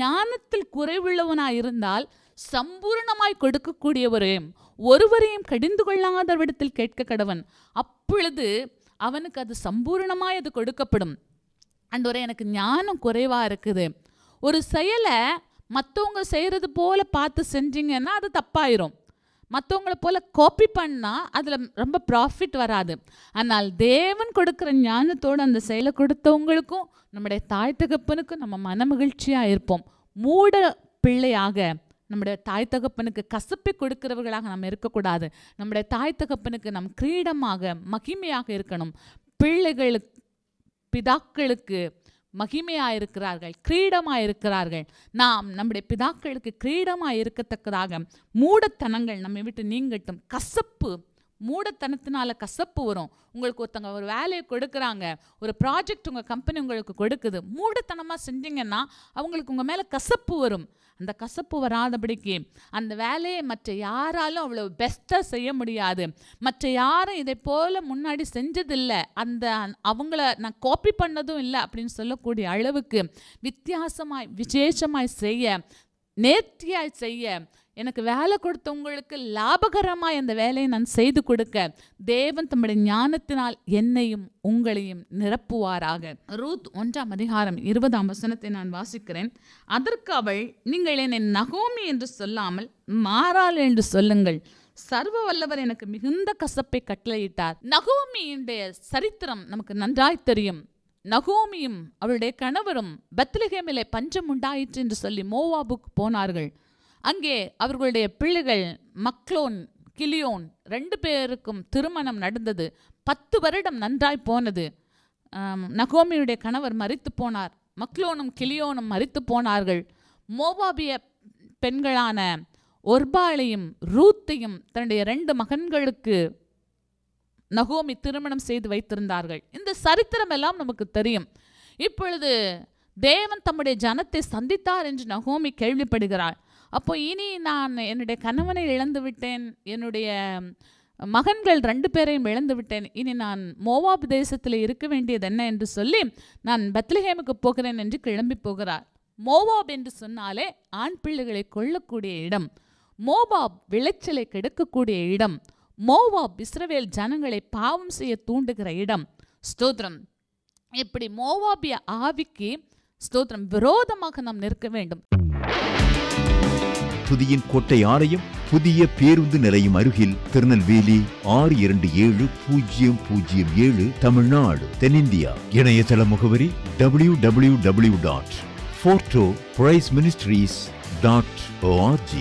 ஞானத்தில் குறைவுள்ளவனாய் இருந்தால் சம்பூர்ணமாய் கொடுக்கக்கூடியவரையும் ஒருவரையும் கடிந்து கொள்ளாதவிடத்தில் கேட்க கடவன், அப்பொழுது அவனுக்கு அது சம்பூர்ணமாய் அது கொடுக்கப்படும். ஆண்டவரே, எனக்கு ஞானம் குறைவா இருக்குது, ஒரு செயலை மற்றவங்க செய்கிறது போல பார்த்து செஞ்சீங்கன்னா அது தப்பாயிரும். மற்றவங்கள போல காப்பி பண்ணால் அதில் ரொம்ப ப்ராஃபிட் வராது. ஆனால் தேவன் கொடுக்குற ஞானத்தோடு அந்த செயலை கொடுத்தவங்களுக்கும் நம்முடைய தாய் தகப்பனுக்கும் நம்ம மன மகிழ்ச்சியாக இருப்போம். மூட பிள்ளையாக நம்முடைய தாய் தகப்பனுக்கு கசப்பை கொடுக்கிறவர்களாக நம்ம இருக்கக்கூடாது. நம்முடைய தாய் தகப்பனுக்கு நம் கிரீடமாக மகிமையாக இருக்கணும். பிள்ளைகளுக்கு பிதாக்களுக்கு மகிமையாக இருக்கிறார்கள், கிரீடமாக இருக்கிறார்கள். நாம் நம்முடைய பிதாக்களுக்கு கிரீடமாக இருக்கத்தக்கதாக மூடத்தனங்கள் நம்மை விட்டு நீங்கட்டும். கசப்பு, மூடத்தனத்தினால கசப்பு வரும். உங்களுக்கு ஒருத்தங்க ஒரு வேலையை கொடுக்குறாங்க, ஒரு ப்ராஜெக்ட் உங்கள் கம்பெனி உங்களுக்கு கொடுக்குது, மூடத்தனமாக செஞ்சீங்கன்னா அவங்களுக்கு உங்கள் மேலே கசப்பு வரும். அந்த கசப்பு வராதபடிக்கு அந்த வேலையை மற்ற யாராலும் அவ்வளோ பெஸ்ட்டாக செய்ய முடியாது. மற்ற யாரும் இதை போல் முன்னாடி செஞ்சதில்லை, அவங்கள நான் காப்பி பண்ணதும் இல்லை அப்படின்னு சொல்லக்கூடிய அளவுக்கு வித்தியாசமாய் விசேஷமாய் செய்ய, நேர்த்தியாய் செய்ய, எனக்கு வேலை கொடுத்தவங்களுக்கு லாபகரமாய் அந்த வேலையை நான் செய்து கொடுக்க தேவன் தம்முடைய ஞானத்தினால் என்னையும் உங்களையும் நிரப்புவாராக. ரூத் 1:20 நான் வாசிக்கிறேன். அதற்கு அவள், நீங்கள் என்னை நகோமி என்று சொல்லாமல் மாறாள் என்று சொல்லுங்கள், சர்வ வல்லவர் எனக்கு மிகுந்த கசப்பை கட்டளையிட்டார். நகோமியுடைய சரித்திரம் நமக்கு நன்றாய் தெரியும். நகோமியும் அவளுடைய கணவரும் பெத்லகேமிலே பஞ்சம் உண்டாயிற்று என்று சொல்லி மோவாபுக்கு போனார்கள். அங்கே அவர்களுடைய பிள்ளைகள் மக்லோன், கிலியோன் 2 பேருக்கும் திருமணம் நடந்தது. 10 வருடம் நன்றாய் போனது. நகோமியுடைய கணவர் மரித்து போனார். மக்லோனும் கிலியோனும் மரித்து போனார்கள். மோவாபிய பெண்களான ஒர்பாளையும் ரூத்தையும் தன்னுடைய 2 மகன்களுக்கு நகோமி திருமணம் செய்து வைத்திருந்தார்கள். இந்த சரித்திரம் எல்லாம் நமக்கு தெரியும். இப்பொழுது தேவன் தம்முடைய ஜனத்தை சந்தித்தார் என்று நகோமி கேள்விப்படுகிறாள். அப்போ இனி நான் என்னுடைய கணவனை இழந்து விட்டேன், என்னுடைய மகன்கள் 2 பேரையும் இழந்து விட்டேன், இனி நான் மோவாப் தேசத்தில் இருக்க வேண்டியது என்ன என்று சொல்லி நான் பெத்லகேமுக்கு போகிறேன் என்று கிளம்பி போகிறார். மோவாப் என்று சொன்னாலே ஆண் பிள்ளைகளை கொல்லக்கூடிய இடம், மோவாப் விளைச்சலை கெடுக்கக்கூடிய இடம், மோவாப் இஸ்ரவேல் ஜனங்களை பாவம் செய்ய தூண்டுகிற இடம். ஸ்தோத்திரம். இப்படி மோவாபிய ஆவிக்கு ஸ்தோத்திரம் விரோதமாக நாம் நிற்க வேண்டும். புதியின் கோட்டை ஆலயம் புதிய பேருந்து நிலையம் அருகில், திருநெல்வேலி 620007 தமிழ்நாடு, தென்னிந்தியா. இணையதள முகவரி www.fortopriceministries.org.